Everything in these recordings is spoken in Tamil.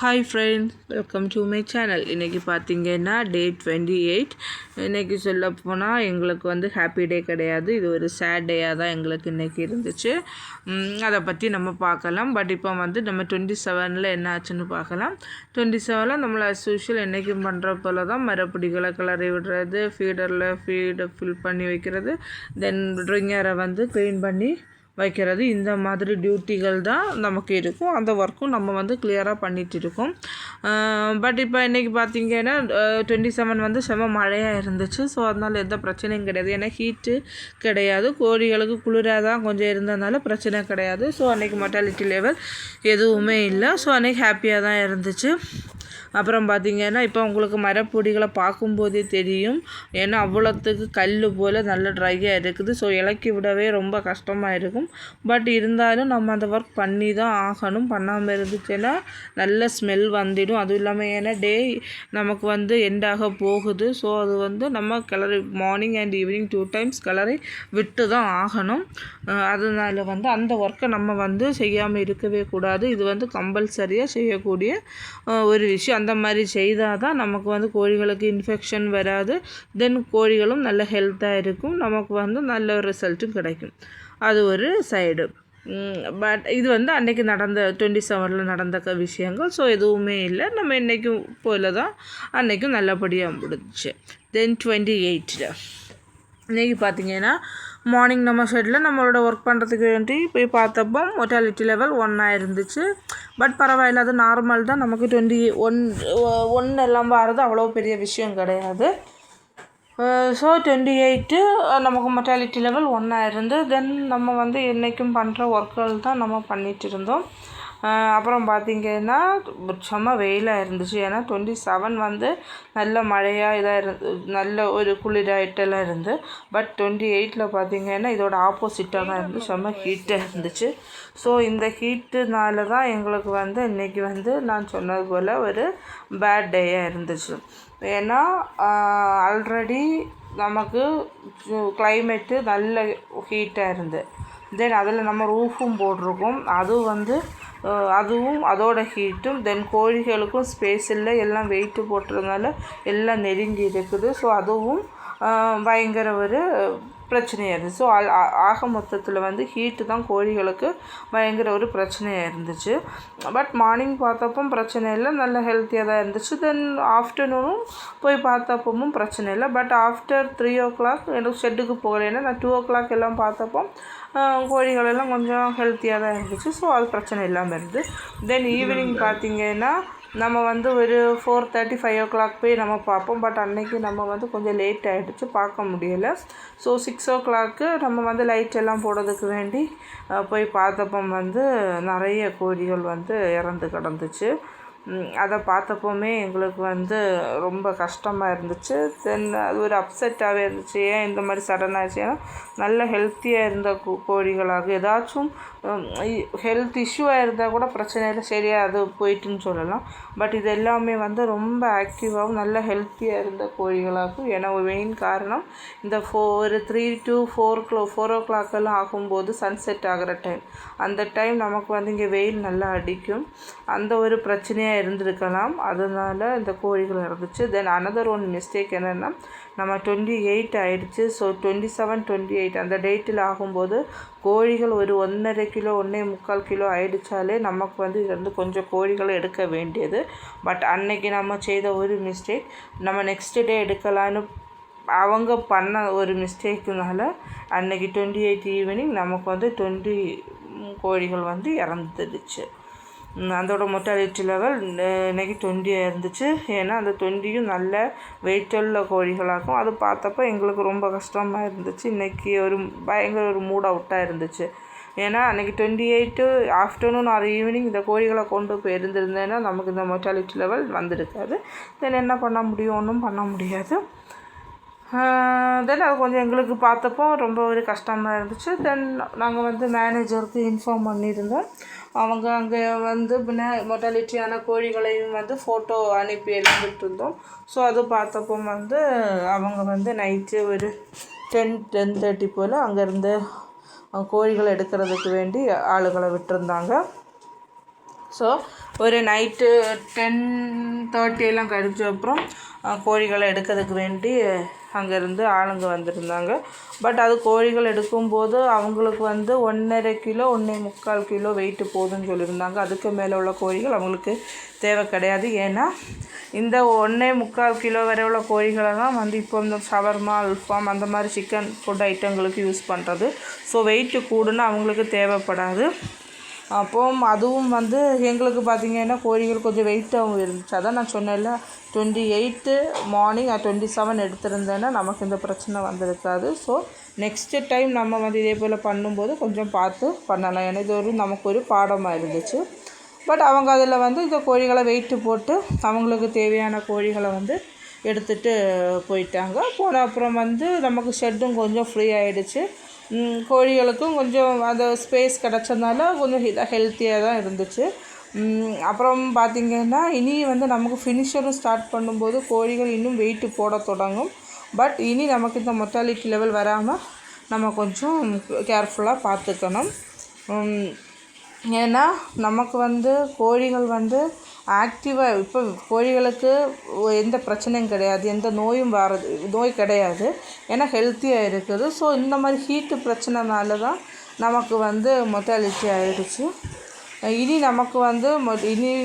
Hi friends, welcome to my channel. இன்றைக்கி பார்த்திங்கன்னா டே 28. இன்றைக்கி சொல்ல போனால் எங்களுக்கு வந்து ஹாப்பி டே கிடையாது, இது ஒரு சேட் டேயாக தான் எங்களுக்கு இன்றைக்கி இருந்துச்சு. அதை பற்றி நம்ம பார்க்கலாம். பட் இப்போ வந்து நம்ம 27 என்ன ஆச்சுன்னு பார்க்கலாம். 27 நம்மளை அஸ் யூஷுவல் என்றைக்கும் பண்ணுற போல தான் மரப்பிடிகளை கிளறி விடுறது, ஃபீடரில் ஃபீடை ஃபில் பண்ணி வைக்கிறது, தென் ட்ரிங்கரை வந்து க்ளீன் பண்ணி வைக்கிறது. இந்த மாதிரி டியூட்டிகள் தான் நமக்கு இருக்கும். அந்த ஒர்க்கும் நம்ம வந்து கிளியராக பண்ணிகிட்டு இருக்கோம். பட் இப்போ இன்றைக்கி பார்த்திங்கன்னா 27 வந்து செம மழையாக இருந்துச்சு. ஸோ அதனால் எந்த பிரச்சனையும் கிடையாது. ஏன்னா ஹீட்டு கிடையாது, கோழிகளுக்கு குளிராக தான் கொஞ்சம் இருந்ததுனால பிரச்சனை கிடையாது. ஸோ அன்றைக்கி மொர்டாலிட்டி லெவல் எதுவுமே இல்லை. ஸோ அன்றைக்கி ஹாப்பியாக தான் இருந்துச்சு. அப்புறம் பார்த்திங்கன்னா இப்போ உங்களுக்கு மரப்பொடிகளை பார்க்கும்போதே தெரியும். ஏன்னா அவ்வளோத்துக்கு கல் போல் நல்ல ட்ரையாக இருக்குது. ஸோ இலக்கி விடவே ரொம்ப கஷ்டமாக இருக்கும். பட் இருந்தாலும் நம்ம அந்த ஒர்க் பண்ணி தான் ஆகணும். பண்ணாமல் இருந்துச்சுன்னா நல்ல ஸ்மெல் வந்துடும். அதுவும் இல்லாமல் ஏன்னா டே நமக்கு வந்து எண்டாக போகுது. ஸோ அது வந்து நம்ம கிளறி மார்னிங் அண்ட் ஈவினிங் 2 times கிளறி விட்டு தான் ஆகணும். அதனால் வந்து அந்த ஒர்க்கை நம்ம வந்து செய்யாமல் இருக்கவே கூடாது. இது வந்து கம்பல்சரியாக செய்யக்கூடிய ஒரு விஷயம். அந்த மாதிரி செய்தால் தான் நமக்கு வந்து கோழிகளுக்கு இன்ஃபெக்ஷன் வராது. தென் கோழிகளும் நல்ல ஹெல்த்தாக இருக்கும். நமக்கு வந்து நல்ல ரிசல்ட்டும் கிடைக்கும். அது ஒரு சைடு. பட் இது வந்து அன்றைக்கி நடந்த 27 நடந்த விஷயங்கள். ஸோ எதுவுமே இல்லை. நம்ம இன்றைக்கும் போல தான் அன்றைக்கும் நல்லபடியாக முடிஞ்சிச்சு. தென் 28 இன்றைக்கி பார்த்திங்கன்னா மார்னிங் நம்ம ஷெட்டில் நம்மளோட ஒர்க் பண்ணுறதுக்கு வேண்டி போய் பார்த்தப்போ மொர்டாலிட்டி லெவல் 1 இருந்துச்சு. பட் பரவாயில்ல, அது நார்மல் தான். நமக்கு 21 எல்லாம் வர்றது அவ்வளோ பெரிய விஷயம் கிடையாது. ஸோ 28 நமக்கு மொர்டாலிட்டி லெவல் 1 இருந்து தென் நம்ம வந்து என்றைக்கும் பண்ணுற ஒர்க்குகள் தான் நம்ம பண்ணிகிட்டு இருந்தோம். அப்புறம் பார்த்திங்கன்னா செம்ம வெயிலாக இருந்துச்சு. ஏன்னா 27 வந்து நல்ல மழையாக இதாக நல்ல ஒரு குளிராயிட்டெல்லாம் இருந்து. பட் 28 பார்த்திங்கன்னா இதோட ஆப்போசிட்டாக தான் இருந்து செம்ம ஹீட்டாக இருந்துச்சு. ஸோ இந்த ஹீட்டுனால தான் எங்களுக்கு வந்து இன்றைக்கி வந்து நான் சொன்னது போல் ஒரு பேட் டேயாக இருந்துச்சு. ஏன்னா ஆல்ரெடி நமக்கு கிளைமேட்டு நல்ல ஹீட்டாக இருந்து, தென் அதில் நம்ம ரூஃபும் போட்டிருக்கோம். அதுவும் அதோட ஹீட்டும், தென் கோழிகளுக்கும் ஸ்பேஸ் இல்லை, எல்லாம் வெயிட்டு போட்டுறதுனால எல்லாம் நெருங்கி இருக்குது. ஸோ அதுவும் பயங்கர ஒரு பிரச்சனையாக இருந்துச்சு. ஸோ ஆக மொத்தத்தில் வந்து ஹீட்டு தான் கோழிகளுக்கு பயங்கர ஒரு பிரச்சனையாக இருந்துச்சு. பட் மார்னிங் பார்த்தப்போ பிரச்சனை இல்லை, நல்ல ஹெல்த்தியாக தான் இருந்துச்சு. தென் ஆஃப்டர்நூனும் போய் பார்த்தப்பவும் பிரச்சனை இல்லை. பட் ஆஃப்டர் 3 o'clock எனக்கு ஷெட்டுக்கு போகலை. ஏன்னா நான் 2 o'clock எல்லாம் பார்த்தப்போ கோழிகளெல்லாம் கொஞ்சம் ஹெல்த்தியாக தான் இருந்துச்சு. ஸோ அது பிரச்சனை இல்லாமல் இருந்தது. தென் ஈவினிங் பார்த்திங்கன்னா நம்ம வந்து ஒரு 4:30 5 o'clock போய் நம்ம பார்ப்போம். பட் அன்றைக்கி நம்ம வந்து கொஞ்சம் லேட் ஆகிடுச்சு, பார்க்க முடியலை. ஸோ 6 o'clock நம்ம வந்து லைட் எல்லாம் போடுறதுக்கு வேண்டி போய் பார்த்தப்போ வந்து நிறைய கோழிகள் வந்து இறந்து கிடந்துச்சு. அதை பார்த்தப்போமே எங்களுக்கு வந்து ரொம்ப கஷ்டமாக இருந்துச்சு. தென் அது ஒரு அப்செட்டாகவே இருந்துச்சு. ஏன் இந்த மாதிரி சடன் ஆச்சு? ஏன்னா நல்ல ஹெல்த்தியாக இருந்த கோழிகளாக ஏதாச்சும் ஹெல்த் இஷ்யூவாக இருந்தால் கூட பிரச்சனை இல்லை, சரியாக அது போயிட்டுன்னு சொல்லலாம். பட் இது எல்லாமே வந்து ரொம்ப ஆக்டிவாகவும் நல்ல ஹெல்த்தியாக இருந்த கோழிகளாகும். ஏன்னா ஒரு மெயின் காரணம் இந்த ஒரு 3 to 4 o'clock எல்லாம் ஆகும்போது சன்செட் ஆகிற டைம், அந்த டைம் நமக்கு வந்து இங்கே வெயில் நல்லா அடிக்கும். அந்த ஒரு பிரச்சனையாக இருந்திருக்கலாம். அதனால் இந்த கோழிகள் இறந்துச்சு. தென் அனதர் ஒன் மிஸ்டேக் என்னென்னா, நம்ம 28 ஆகிடுச்சு. ஸோ 27 28 அந்த டேட்டில் ஆகும்போது கோழிகள் ஒரு 1.5 கிலோ 1.25 கிலோ ஆகிடுச்சாலே நமக்கு வந்து இதுலேருந்து கொஞ்சம் கோழிகளை எடுக்க வேண்டியது. பட் அன்னைக்கு நம்ம செய்த ஒரு மிஸ்டேக், நம்ம நெக்ஸ்ட் டே எடுக்கலான்னு அவங்க பண்ண ஒரு மிஸ்டேக்குனால அன்றைக்கி 28 ஈவினிங் நமக்கு வந்து 20 கோழிகள் வந்து இறந்துடுச்சு. அதோட மொர்டாலிட்டி லெவல் இன்றைக்கி 20 இருந்துச்சு. ஏன்னா அந்த 20யும் நல்ல வெயிட்டுள்ள கோழிகளாகும். அது பார்த்தப்போ எங்களுக்கு ரொம்ப கஷ்டமாக இருந்துச்சு. இன்றைக்கி ஒரு பயங்கர ஒரு மூட் அவுட்டாக இருந்துச்சு. ஏன்னா அன்றைக்கி 28 ஆஃப்டர்நூன் ஆர் ஈவினிங் இந்த கோழிகளை கொண்டு போய் இருந்திருந்தேன்னா நமக்கு இந்த மொர்டாலிட்டி லெவல் வந்திருக்காது. தென் என்ன பண்ண முடியும்? ஒன்றும் பண்ண முடியாது. தென் அது கொஞ்சம் எங்களுக்கு பார்த்தப்போ ரொம்ப ஒரு கஷ்டமாக இருந்துச்சு. தென் நாங்கள் வந்து மேனேஜருக்கு இன்ஃபார்ம் பண்ணியிருந்தோம். அவங்க அங்கே வந்து மொர்டாலிட்டியான கோழிகளையும் வந்து ஃபோட்டோ அனுப்பி எழுதிட்டு இருந்தோம். ஸோ அது பார்த்தப்போ வந்து அவங்க வந்து நைட்டு ஒரு 10-10:30 போல் அங்கேருந்து கோழிகளை எடுக்கிறதுக்கு வேண்டி ஆளுகளை விட்டுருந்தாங்க. ஸோ ஒரு நைட்டு 10:30 எல்லாம் கழிச்ச அப்புறம் கோழிகளை எடுக்கிறதுக்கு வேண்டி அங்கேருந்து ஆளுங்க வந்திருந்தாங்க. பட் அது கோழிகள் எடுக்கும்போது அவங்களுக்கு வந்து 1.5 கிலோ 1.25 கிலோ வெயிட்டு போதுன்னு சொல்லியிருந்தாங்க. அதுக்கு மேலே உள்ள கோழிகள் அவங்களுக்கு தேவை கிடையாது. ஏன்னா இந்த 1.25 கிலோ வரை உள்ள கோழிகளை தான் வந்து இப்போ இந்த ஷவர்மா, அல்ஃபாம் அந்த மாதிரி சிக்கன் ஃபுட் ஐட்டங்களுக்கு யூஸ் பண்ணுறது. ஸோ வெயிட்டு கூடுன்னா அவங்களுக்கு தேவைப்படாது. அப்போது அதுவும் வந்து எங்களுக்கு பார்த்திங்கன்னா கோழிகள் கொஞ்சம் வெயிட்டாகவும் இருந்துச்சு. அதான் நான் சொன்னேன்ல 28 மார்னிங் 27 எடுத்திருந்தேன்னா நமக்கு இந்த பிரச்சனை வந்திருக்காது. ஸோ நெக்ஸ்ட்டு டைம் நம்ம வந்து இதே போல் பண்ணும்போது கொஞ்சம் பார்த்து பண்ணலாம். ஏன்னா இது நமக்கு ஒரு பாடமாக இருந்துச்சு. பட் அவங்க அதில் வந்து இந்த கோழிகளை வெயிட்டு போட்டு அவங்களுக்கு தேவையான கோழிகளை வந்து எடுத்துகிட்டு போயிட்டாங்க. போன அப்புறம் வந்து நமக்கு ஷெட்டும் கொஞ்சம் ஃப்ரீ ஆகிடுச்சு. கோழிகளுக்கும் கொஞ்சம் அந்த ஸ்பேஸ் கிடச்சதுனால கொஞ்சம் ஹெல்த்தியாக தான் இருந்துச்சு. அப்புறம் பார்த்திங்கன்னா இனி வந்து நமக்கு ஃபினிஷரும் ஸ்டார்ட் பண்ணும்போது கோழிகள் இன்னும் வெயிட்டு போட தொடங்கும். பட் இனி நமக்கு இந்த மொர்டாலிட்டி லெவல் வராமல் நம்ம கொஞ்சம் கேர்ஃபுல்லாக பார்த்துக்கணும். ஏன்னா நமக்கு வந்து கோழிகள் வந்து ஆக்டிவாக இப்போ கோழிகளுக்கு எந்த பிரச்சனையும் கிடையாது, எந்த நோய் கிடையாது. ஏன்னா ஹெல்த்தியாக இருக்குது. ஸோ இந்த மாதிரி ஹீட்டு பிரச்சனைனால தான் நமக்கு வந்து மொர்டாலிட்டி ஆகிடுச்சு. இனி நமக்கு வந்து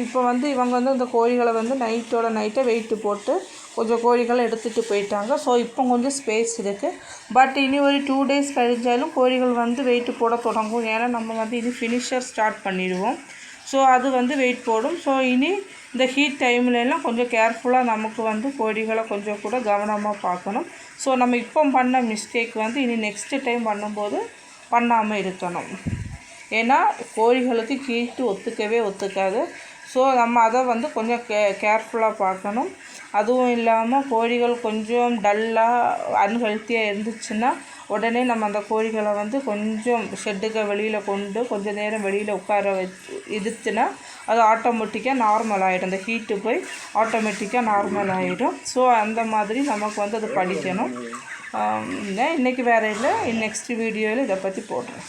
இப்போ வந்து இவங்க வந்து இந்த கோழிகளை வந்து நைட்டை வெயிட்டு போட்டு கொஞ்சம் கோழிகளை எடுத்துகிட்டு போயிட்டாங்க. ஸோ இப்போ கொஞ்சம் ஸ்பேஸ் இருக்குது. பட் இனி ஒரு 2 days கழிஞ்சாலும் கோழிகள் வந்து வெயிட்டு போட தொடங்கும். ஏன்னா நம்ம வந்து இனி ஃபினிஷர் ஸ்டார்ட் பண்ணிடுவோம். ஸோ அது வந்து வெயிட் போடும். ஸோ இனி இந்த ஹீட் டைம்லலாம் கொஞ்சம் கேர்ஃபுல்லாக நமக்கு வந்து கோழிகளை கொஞ்சம் கூட கவனமாக பார்க்கணும். ஸோ நம்ம இப்போ பண்ண மிஸ்டேக் வந்து இனி நெக்ஸ்ட்டு டைம் பண்ணும்போது பண்ணாமல் இருக்கணும். ஏன்னா கோழிகளுக்கு ஹீட்டு ஒத்துக்காது. ஸோ நம்ம அதை வந்து கொஞ்சம் கேர்ஃபுல்லாக பார்க்கணும். அதுவும் இல்லாமல் கோழிகள் கொஞ்சம் டல்லாக அன்ஹெல்த்தியாக இருந்துச்சுன்னா உடனே நம்ம அந்த கோழிகளை வந்து கொஞ்சம் ஷெட்டுக்கு வெளியில் கொண்டு கொஞ்சம் நேரம் வெளியில் உட்கார இருத்துனா அது ஆட்டோமேட்டிக்காக நார்மல் ஆகிடும். அந்த ஹீட்டு போய் ஆட்டோமேட்டிக்காக நார்மல் ஆகிடும். ஸோ அந்த மாதிரி நமக்கு வந்து அது படிக்கணும். இன்றைக்கி வேறு இல்லை. நெக்ஸ்ட் வீடியோவில் இதை பற்றி போடுறேன்.